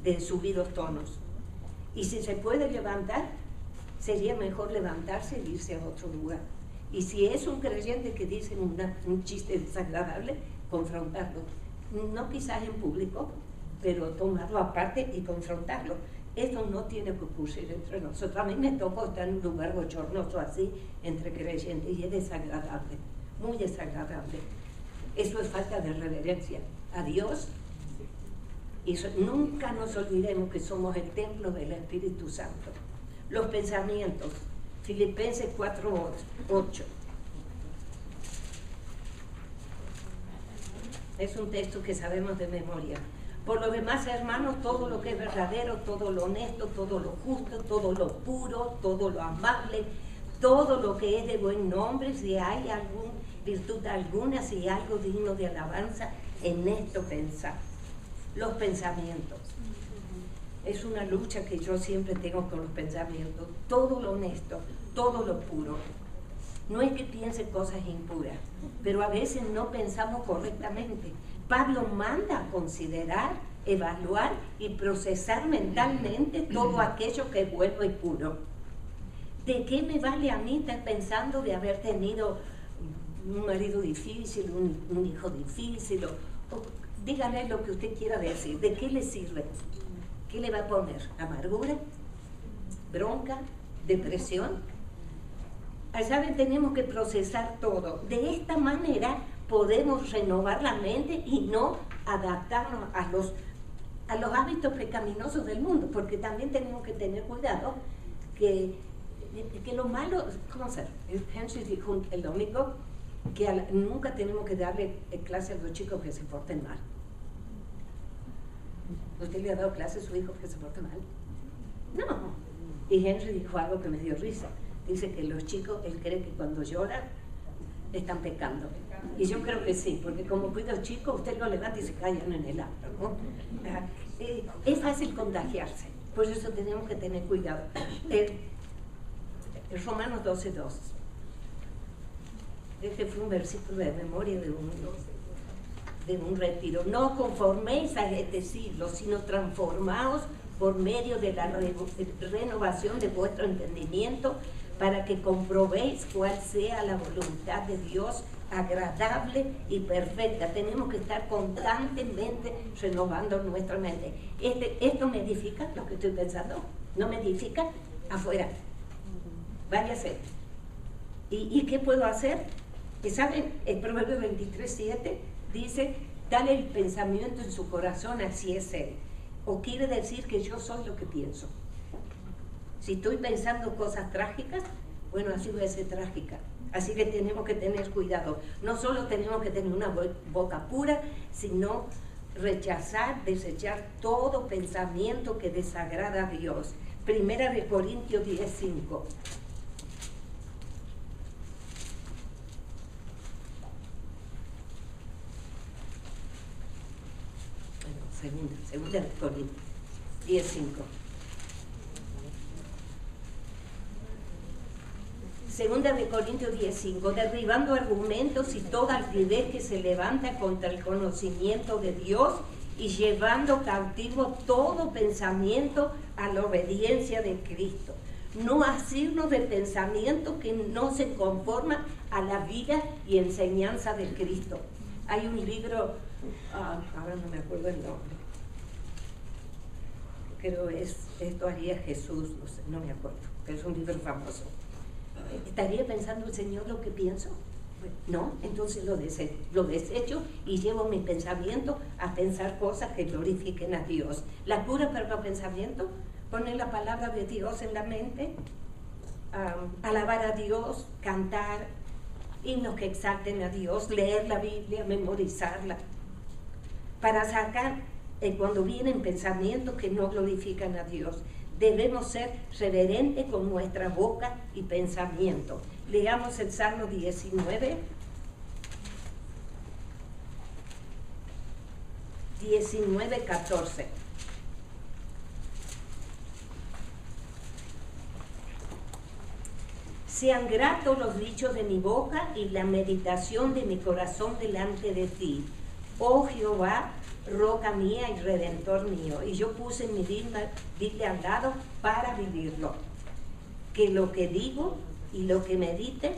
de subidos tonos. Y si se puede levantar, sería mejor levantarse e irse a otro lugar. Y si es un creyente que dice un chiste desagradable, confrontarlo. No quizás en público, pero tomarlo aparte y confrontarlo. Esto no tiene que ocurrir entre nosotros. A mí me tocó estar en un lugar bochornoso así, entre creyentes, y es desagradable, muy desagradable. Eso es falta de reverencia a Dios. Y nunca nos olvidemos que somos el templo del Espíritu Santo. Los pensamientos, Filipenses 4:8. Es un texto que sabemos de memoria. Por lo demás, hermanos, todo lo que es verdadero, todo lo honesto, todo lo justo, todo lo puro, todo lo amable, todo lo que es de buen nombre, si hay virtud alguna, si hay algo digno de alabanza, en esto pensar. Los pensamientos. Es una lucha que yo siempre tengo con los pensamientos. Todo lo honesto, todo lo puro. No es que piense cosas impuras, pero a veces no pensamos correctamente. Pablo manda a considerar, evaluar y procesar mentalmente todo aquello que es bueno y puro. ¿De qué me vale a mí estar pensando de haber tenido un marido difícil, un hijo difícil? O dígale lo que usted quiera decir. ¿De qué le sirve? ¿Qué le va a poner? ¿Amargura? ¿Bronca? ¿Depresión? ¿Saben? Tenemos que procesar todo. De esta manera podemos renovar la mente y no adaptarnos a los hábitos pecaminosos del mundo, porque también tenemos que tener cuidado que lo malo, ¿cómo hacer? Henry dijo el domingo que nunca tenemos que darle clase a los chicos que se porten mal. ¿Usted le ha dado clase a su hijo que se porte mal? No. Y Henry dijo algo que me dio risa. Dice que los chicos, él cree que cuando lloran están pecando. Y yo creo que sí, porque como cuida chicos, usted lo levanta y se callan en el acto, ¿no? Es fácil contagiarse, por eso tenemos que tener cuidado. Romanos 12:2. Este fue un versículo de memoria de un retiro. No conforméis a este siglo, sino transformaos por medio de la renovación de vuestro entendimiento, para que comprobéis cuál sea la voluntad de Dios, agradable y perfecta. Tenemos que estar constantemente renovando nuestra mente. ¿Esto me edifica lo que estoy pensando? ¿No me edifica? Afuera. Váyase. ¿Y qué puedo hacer? ¿Saben? El Proverbio 23:7 dice, dale el pensamiento en su corazón, así es él. O quiere decir que yo soy lo que pienso. Si estoy pensando cosas trágicas, bueno, así voy a ser trágica. Así que tenemos que tener cuidado. No solo tenemos que tener una boca pura, sino rechazar, desechar todo pensamiento que desagrada a Dios. 1 Corintios 10:5. Segunda Corintios 10:5. Segunda de Corintios 10:5, derribando argumentos y toda altivez que se levanta contra el conocimiento de Dios y llevando cautivo todo pensamiento a la obediencia de Cristo. No asirnos de pensamiento que no se conforma a la vida y enseñanza de Cristo. Hay un libro, ahora no me acuerdo el nombre, creo esto haría Jesús, no me acuerdo, pero es un libro famoso. ¿Estaría pensando el Señor lo que pienso? No, entonces lo desecho y llevo mi pensamiento a pensar cosas que glorifiquen a Dios. La cura para los pensamientos, poner la palabra de Dios en la mente, alabar a Dios, cantar himnos que exalten a Dios, leer la Biblia, memorizarla, para sacar cuando vienen pensamientos que no glorifican a Dios. Debemos ser reverentes con nuestra boca y pensamiento. Leamos el Salmo 19. 19:14. Sean gratos los dichos de mi boca y la meditación de mi corazón delante de ti, oh Jehová, roca mía y redentor mío. Y yo puse mi Biblia al lado para vivirlo. Que lo que digo y lo que medite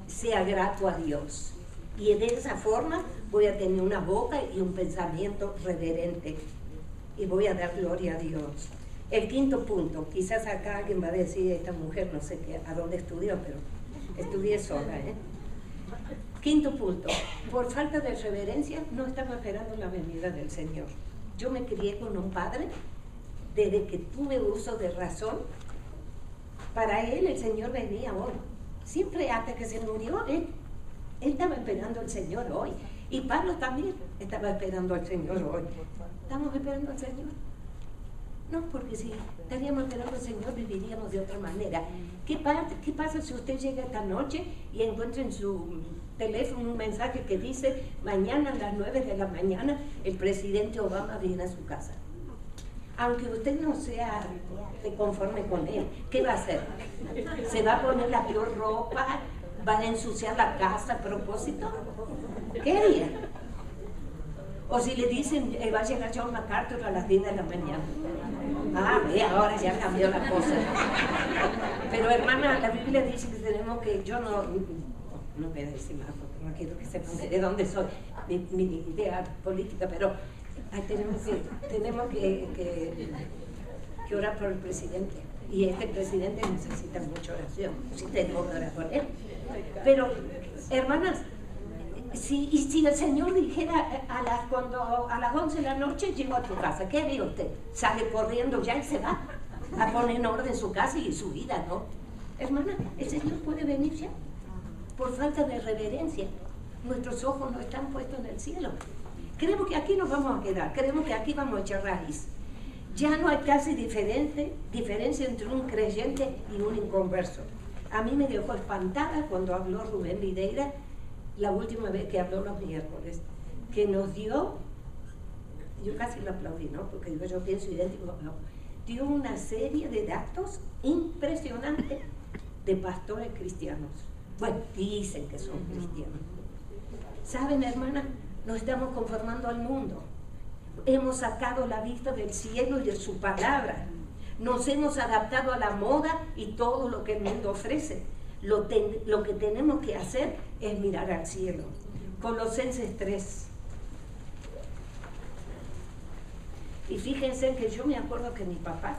sea grato a Dios. Y de esa forma voy a tener una boca y un pensamiento reverente. Y voy a dar gloria a Dios. El quinto punto, quizás acá alguien va a decir, esta mujer no sé qué, a dónde estudió, pero estudié sola, Quinto punto, por falta de reverencia no estaba esperando la venida del Señor. Yo me crié con un padre, desde que tuve uso de razón, para él el Señor venía hoy. Siempre hasta que se murió, él estaba esperando al Señor hoy. Y Pablo también estaba esperando al Señor hoy. ¿Estamos esperando al Señor? No, porque si estaríamos esperando al Señor, viviríamos de otra manera. ¿Qué pasa si usted llega esta noche y encuentra en su teléfono un mensaje que dice: mañana a las 9 de la mañana el presidente Obama viene a su casa? Aunque usted no sea conforme con él, ¿qué va a hacer? ¿Se va a poner la peor ropa? ¿Va a ensuciar la casa a propósito? ¿Qué haría? O si le dicen, va a llegar John MacArthur a las 10 de la mañana. Ah, ahora ya cambió la cosa. Pero hermana, la Biblia dice que tenemos que, yo no voy a decir más porque no quiero que sepan de dónde soy, mi idea política, pero tenemos que orar por el presidente. Y este presidente necesita mucha oración. Sí, tenemos que orar por él. Pero, hermanas, si el Señor dijera cuando a las 11 de la noche llego a tu casa, ¿qué haría usted? Sale corriendo ya y se va a poner en orden su casa y su vida, ¿no? Hermana, el Señor puede venir ya. Por falta de reverencia, nuestros ojos no están puestos en el cielo. Creemos que aquí nos vamos a quedar, creemos que aquí vamos a echar raíz. Ya no hay casi diferencia entre un creyente y un inconverso. A mí me dejó espantada cuando habló Rubén Videira, la última vez que habló los miércoles, que nos dio, yo casi lo aplaudí, ¿no? Porque yo pienso idéntico, no, dio una serie de datos impresionantes de pastores cristianos. Bueno, dicen que son cristianos. ¿Saben, hermana? Nos estamos conformando al mundo. Hemos sacado la vista del cielo y de su palabra. Nos hemos adaptado a la moda y todo lo que el mundo ofrece. Lo que tenemos que hacer es mirar al cielo. Colosenses 3. Y fíjense que yo me acuerdo que mi papá,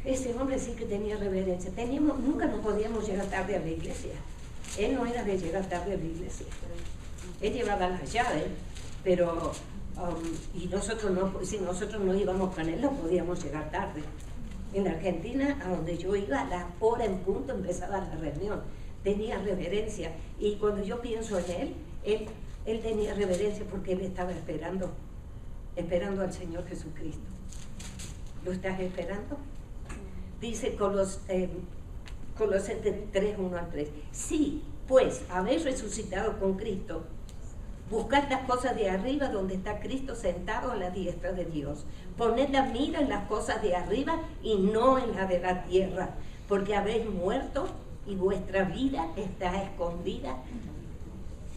ese hombre sí que tenía reverencia. Nunca nos podíamos llegar tarde a la iglesia. Él no era de llegar tarde a la iglesia. Él llevaba las llaves, pero y si nosotros no íbamos con él, no podíamos llegar tarde. En Argentina, a donde yo iba, a la hora en punto empezaba la reunión. Tenía reverencia. Y cuando yo pienso en él tenía reverencia porque él estaba esperando al Señor Jesucristo. ¿Lo estás esperando? Dice Colosenses 3, 1 al 3. Sí, pues, habéis resucitado con Cristo. Buscad las cosas de arriba donde está Cristo sentado a la diestra de Dios. Poned la mira en las cosas de arriba y no en la de la tierra, porque habéis muerto y vuestra vida está escondida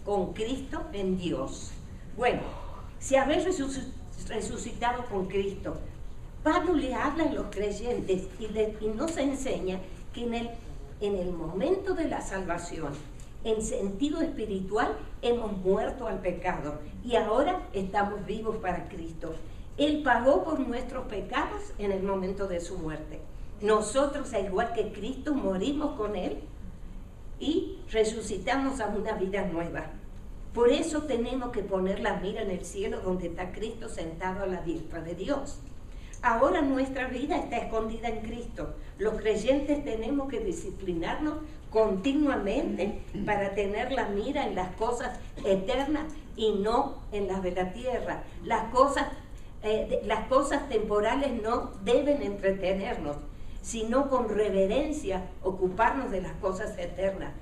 con Cristo en Dios. Bueno, si habéis resucitado con Cristo, Pablo le habla a los creyentes y nos enseña que en el momento de la salvación, en sentido espiritual, hemos muerto al pecado y ahora estamos vivos para Cristo. Él pagó por nuestros pecados en el momento de su muerte. Nosotros, al igual que Cristo, morimos con Él y resucitamos a una vida nueva. Por eso tenemos que poner la mira en el cielo donde está Cristo sentado a la diestra de Dios. Ahora nuestra vida está escondida en Cristo. Los creyentes tenemos que disciplinarnos continuamente para tener la mira en las cosas eternas y no en las de la tierra. Las cosas temporales no deben entretenernos, sino con reverencia ocuparnos de las cosas eternas.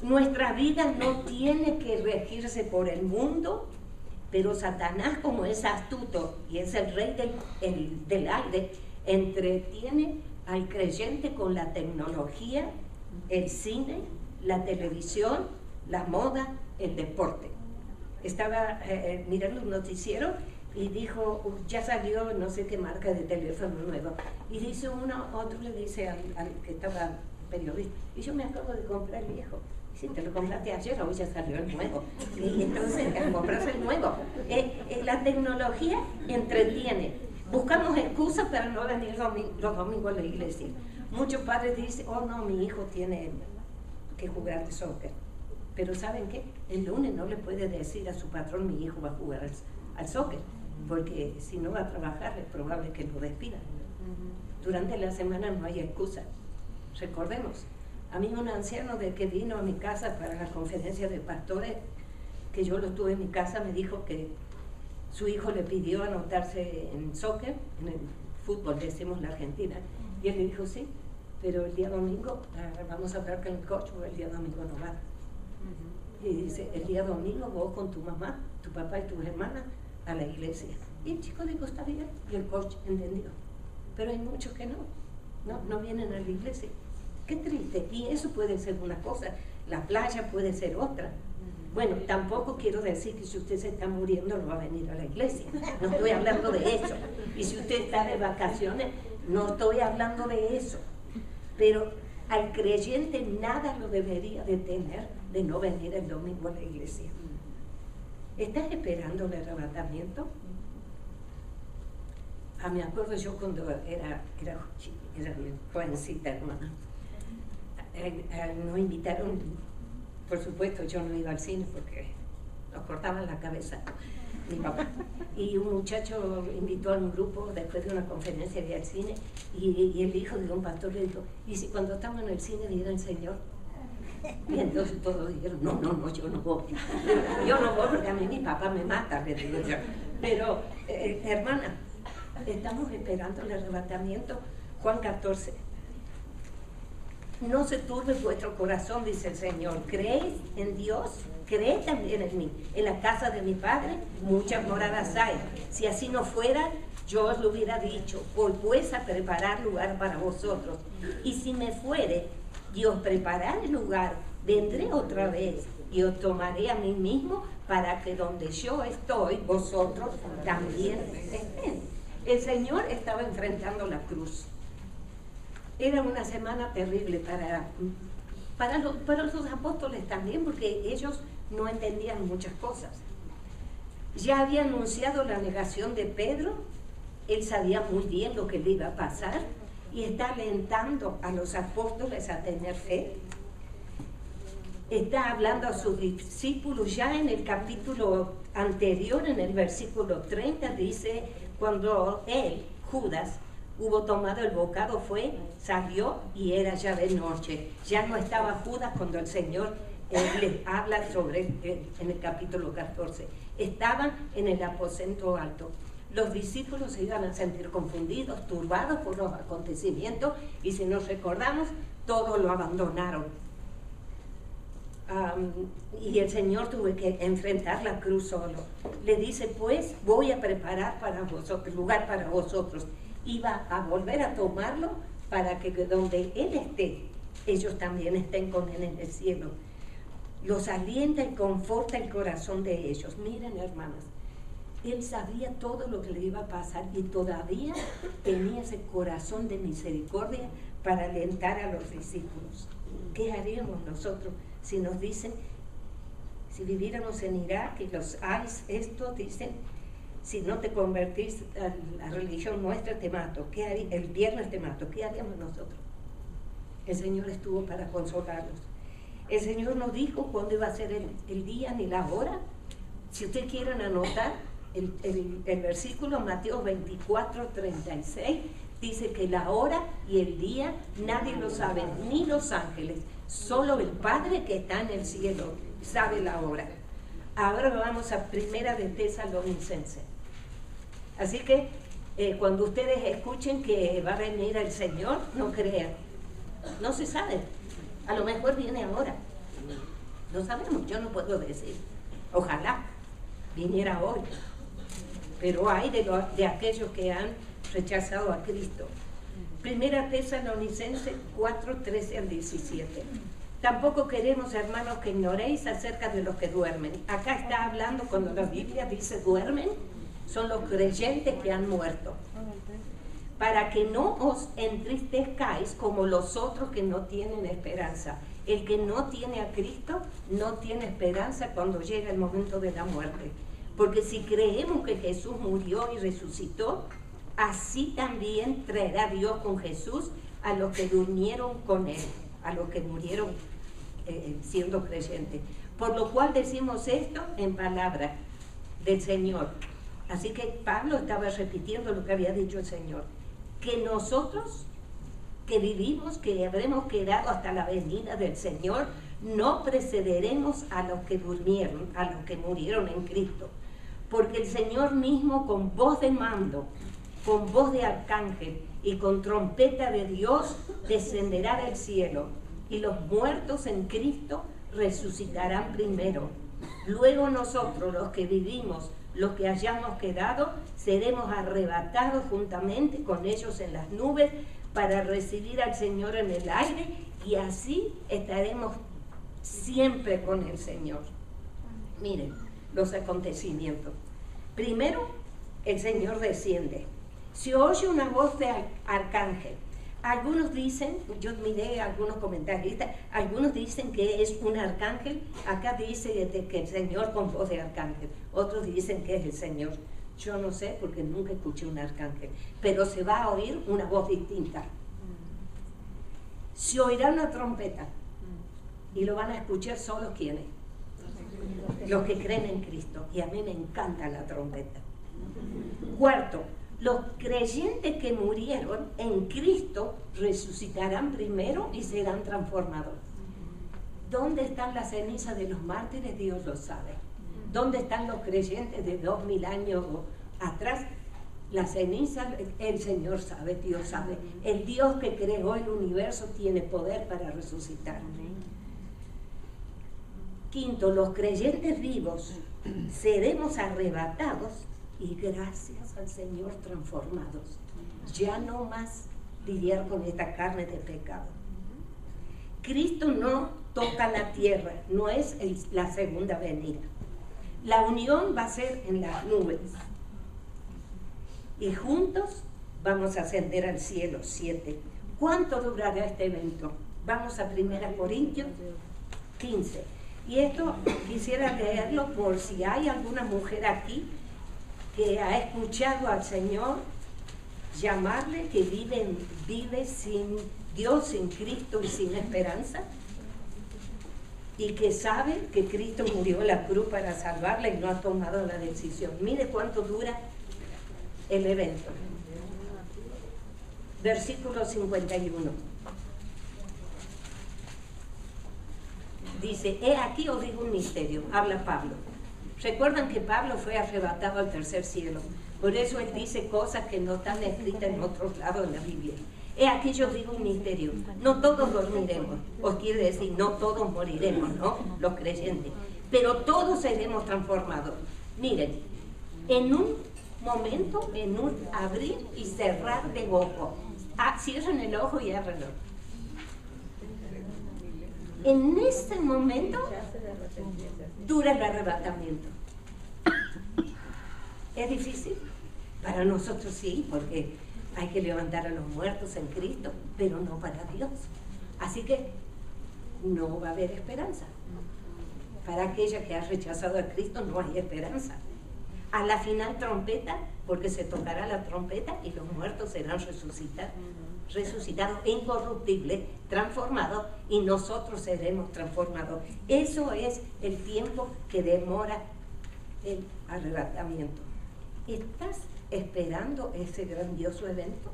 Nuestra vida no tiene que regirse por el mundo, pero Satanás, como es astuto y es el rey del aire, entretiene al creyente con la tecnología, el cine, la televisión, la moda, el deporte. Estaba mirando un noticiero y dijo, ya salió no sé qué marca de teléfono nuevo. Y dice otro le dice al que estaba periodista, y yo me acabo de comprar el viejo. Si te lo compraste ayer, hoy ya salió el nuevo. Y entonces, compras el nuevo. La tecnología entretiene. Buscamos excusas para no venir los domingos a la iglesia. Muchos padres dicen, oh no, mi hijo tiene que jugar de soccer. Pero ¿saben qué? El lunes no le puede decir a su patrón, mi hijo va a jugar al soccer. Porque si no va a trabajar, es probable que lo despidan. Durante la semana no hay excusa. Recordemos. A mí un anciano que vino a mi casa para la conferencia de pastores, que yo lo tuve en mi casa, me dijo que su hijo le pidió anotarse en soccer, en el fútbol, decimos la Argentina, y él le dijo sí, pero el día domingo vamos a hablar con el coach, porque el día domingo no va. Y dice, el día domingo vos con tu mamá, tu papá y tus hermanas a la iglesia. Y el chico dijo, está bien, y el coach entendió. Pero hay muchos que no vienen a la iglesia. Qué triste, y eso puede ser una cosa, la playa puede ser otra. Bueno, tampoco quiero decir que si usted se está muriendo no va a venir a la iglesia, no estoy hablando de eso. Y si usted está de vacaciones, no estoy hablando de eso. Pero al creyente nada lo debería detener de no venir el domingo a la iglesia. ¿Estás esperando el arrebatamiento? Me acuerdo yo cuando era jovencita, hermana, nos invitaron, por supuesto yo no iba al cine porque nos cortaban la cabeza, mi papá, y un muchacho invitó a un grupo después de una conferencia de ir al cine, y el hijo de un pastor le dijo, ¿y si cuando estamos en el cine viene el Señor? Y entonces todos dijeron, no, yo no voy. Yo no voy porque a mí mi papá me mata, le digo yo. Pero, hermana, estamos esperando el arrebatamiento. Juan 14. No se turbe vuestro corazón, dice el Señor. ¿Creéis en Dios? Creed también en mí. En la casa de mi Padre muchas moradas hay. Si así no fuera, yo os lo hubiera dicho. Voy pues a preparar lugar para vosotros. Y si me fuere y os prepararé lugar, vendré otra vez y os tomaré a mí mismo para que donde yo estoy, vosotros también estén. El Señor estaba enfrentando la cruz. Era una semana terrible para los apóstoles también, porque ellos no entendían muchas cosas. Ya había anunciado la negación de Pedro, él sabía muy bien lo que le iba a pasar, y está alentando a los apóstoles a tener fe. Está hablando a sus discípulos ya en el capítulo anterior, en el versículo 30, dice, cuando él, Judas, hubo tomado el bocado, salió y era ya de noche. Ya no estaba Judas cuando el Señor les habla en el capítulo 14. Estaban en el aposento alto. Los discípulos se iban a sentir confundidos, turbados por los acontecimientos, y si nos recordamos, todos lo abandonaron. Y el Señor tuvo que enfrentar la cruz solo. Le dice, pues, voy a preparar para vosotros, lugar para vosotros. Iba a volver a tomarlo para que donde Él esté, ellos también estén con Él en el cielo. Los alienta y conforta el corazón de ellos. Miren, hermanas, Él sabía todo lo que le iba a pasar y todavía tenía ese corazón de misericordia para alentar a los discípulos. ¿Qué haríamos nosotros si nos dicen, si viviéramos en Irak y los ICE, esto dicen, si no te convertís a la religión nuestra te mato, ¿qué haría? El viernes te mato, ¿qué haríamos nosotros? El Señor estuvo para consolarlos. El Señor no dijo cuándo iba a ser el día ni la hora. Si ustedes quieren anotar, el versículo Mateo 24, 36 dice que la hora y el día nadie lo sabe, ni los ángeles, solo el Padre que está en el cielo sabe la hora. Ahora vamos a Primera de Tesalonicenses. Así que cuando ustedes escuchen que va a venir el Señor, no crean, no se sabe, a lo mejor viene ahora, no sabemos, yo no puedo decir, ojalá viniera hoy. Pero hay de aquellos que han rechazado a Cristo. Primera Tesalonicenses 4, 13 al 17. Tampoco queremos, hermanos, que ignoréis acerca de los que duermen. Acá está hablando, cuando la Biblia dice duermen, son los creyentes que han muerto. Para que no os entristezcáis como los otros que no tienen esperanza. El que no tiene a Cristo no tiene esperanza cuando llega el momento de la muerte. Porque si creemos que Jesús murió y resucitó, así también traerá Dios con Jesús a los que durmieron con Él, a los que murieron siendo creyentes. Por lo cual decimos esto en palabra del Señor. Así que Pablo estaba repitiendo lo que había dicho el Señor. Que nosotros, que vivimos, que habremos quedado hasta la venida del Señor, no precederemos a los que durmieron, a los que murieron en Cristo. porque el Señor mismo con voz de mando, con voz de arcángel y con trompeta de Dios descenderá del cielo, y los muertos en Cristo resucitarán primero. Luego nosotros, los que vivimos, los que hayamos quedado, seremos arrebatados juntamente con ellos en las nubes para recibir al Señor en el aire, y así estaremos siempre con el Señor. Miren los acontecimientos. Primero, el Señor desciende. Se oye una voz de arcángel. Algunos dicen, yo miré a algunos comentaristas, algunos dicen que es un arcángel. Acá dice que el Señor con voz de arcángel. Otros dicen que es el Señor. Yo no sé porque nunca escuché un arcángel, pero se va a oír una voz distinta. Se oirá una trompeta y lo van a escuchar solo quienes, los que creen en Cristo, y a mí me encanta la trompeta. Cuarto, los creyentes que murieron en Cristo resucitarán primero y serán transformados. ¿Dónde están las cenizas de los mártires? Dios lo sabe. ¿Dónde están los creyentes de 2000 años atrás? Las cenizas, el Señor sabe, Dios sabe. El Dios que creó el universo tiene poder para resucitar. Quinto, los creyentes vivos seremos arrebatados y gracias al Señor transformados. Ya no más lidiar con esta carne de pecado. Cristo no toca la tierra, no es la segunda venida. La unión va a ser en las nubes. Y juntos vamos a ascender al cielo. 7. ¿Cuánto durará este evento? Vamos a 1 Corintios 15. Y esto quisiera leerlo por si hay alguna mujer aquí que ha escuchado al Señor llamarle, que vive sin Dios, sin Cristo y sin esperanza, y que sabe que Cristo murió en la cruz para salvarla y no ha tomado la decisión. Mire cuánto dura el evento. Versículo 51. Dice, he aquí os digo un misterio, habla Pablo. Recuerdan que Pablo fue arrebatado al tercer cielo, por eso él dice cosas que no están escritas en otros lados de la Biblia. He aquí yo os digo un misterio, no todos dormiremos, os quiere decir, no todos moriremos, ¿no? Los creyentes, pero todos seremos transformados. Miren, en un momento, en un abrir y cerrar de ojo. Cierren el ojo y ábranlo. En ese momento dura el arrebatamiento. ¿Es difícil? Para nosotros sí, porque hay que levantar a los muertos en Cristo, pero no para Dios. Así que no va a haber esperanza. Para aquella que ha rechazado a Cristo no hay esperanza. A la final trompeta, porque se tocará la trompeta y los muertos serán resucitados incorruptibles, transformados, y nosotros seremos transformados. Eso es el tiempo que demora el arrebatamiento. ¿Estás esperando ese grandioso evento?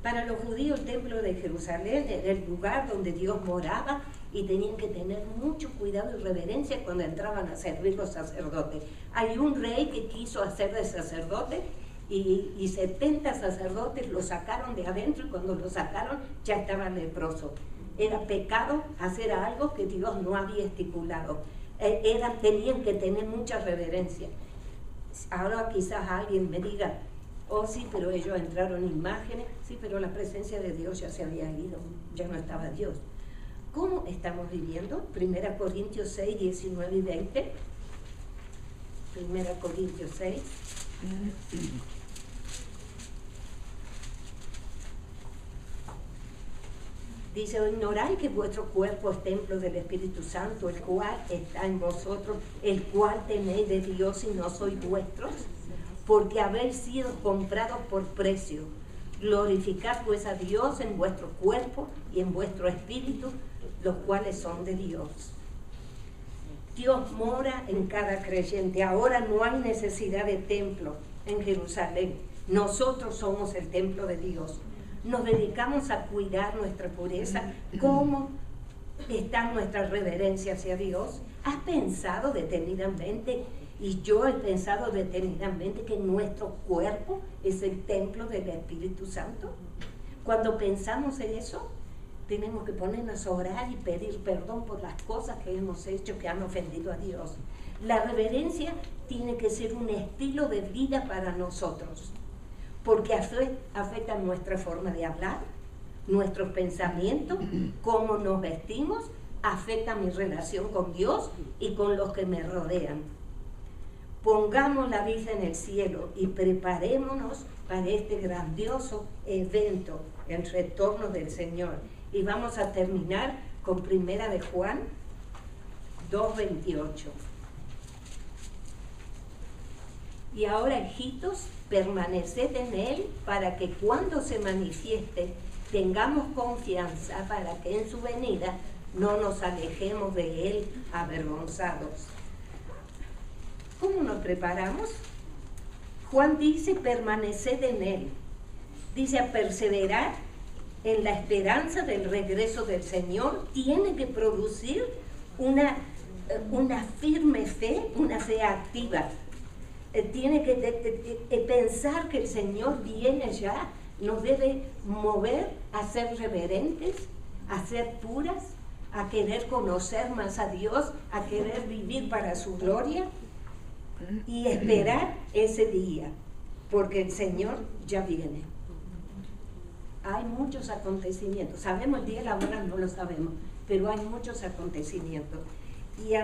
Para los judíos el templo de Jerusalén era el lugar donde Dios moraba y tenían que tener mucho cuidado y reverencia cuando entraban a servir los sacerdotes. Hay un rey que quiso hacer de sacerdote y 70 sacerdotes lo sacaron de adentro, y cuando lo sacaron ya estaban leprosos. Era pecado hacer algo que Dios no había estipulado. Tenían que tener mucha reverencia. Ahora quizás alguien me diga, oh sí, pero ellos entraron imágenes. Sí, pero la presencia de Dios ya se había ido, ya no estaba Dios. ¿Cómo estamos viviendo? 1 Corintios 6, 19 y 20. 1 Corintios 6. Dice, ¿o ignoráis que vuestro cuerpo es templo del Espíritu Santo, el cual está en vosotros, el cual tenéis de Dios y no sois vuestros? Porque habéis sido comprados por precio. Glorificad pues a Dios en vuestro cuerpo y en vuestro espíritu, los cuales son de Dios. Dios mora en cada creyente. Ahora no hay necesidad de templo en Jerusalén. Nosotros somos el templo de Dios. Nos dedicamos a cuidar nuestra pureza. ¿Cómo está nuestra reverencia hacia Dios? ¿Has pensado detenidamente Y yo he pensado detenidamente que nuestro cuerpo es el templo del Espíritu Santo. Cuando pensamos en eso, tenemos que ponernos a orar y pedir perdón por las cosas que hemos hecho que han ofendido a Dios. La reverencia tiene que ser un estilo de vida para nosotros, porque afecta nuestra forma de hablar, nuestros pensamientos, cómo nos vestimos, afecta mi relación con Dios y con los que me rodean. Pongamos la vista en el cielo y preparémonos para este grandioso evento, el retorno del Señor. Y vamos a terminar con 1 de Juan 2:28. Y ahora, hijitos, permaneced en Él para que cuando se manifieste tengamos confianza para que en su venida no nos alejemos de Él avergonzados. ¿Cómo nos preparamos? Juan dice, permaneced en Él. Dice, a perseverar en la esperanza del regreso del Señor tiene que producir una firme fe, una fe activa. Tiene que pensar que el Señor viene ya, nos debe mover a ser reverentes, a ser puras, a querer conocer más a Dios, a querer vivir para su gloria y esperar ese día, porque el Señor ya viene. Hay muchos acontecimientos, sabemos el día y la hora, no lo sabemos, pero hay muchos acontecimientos. Y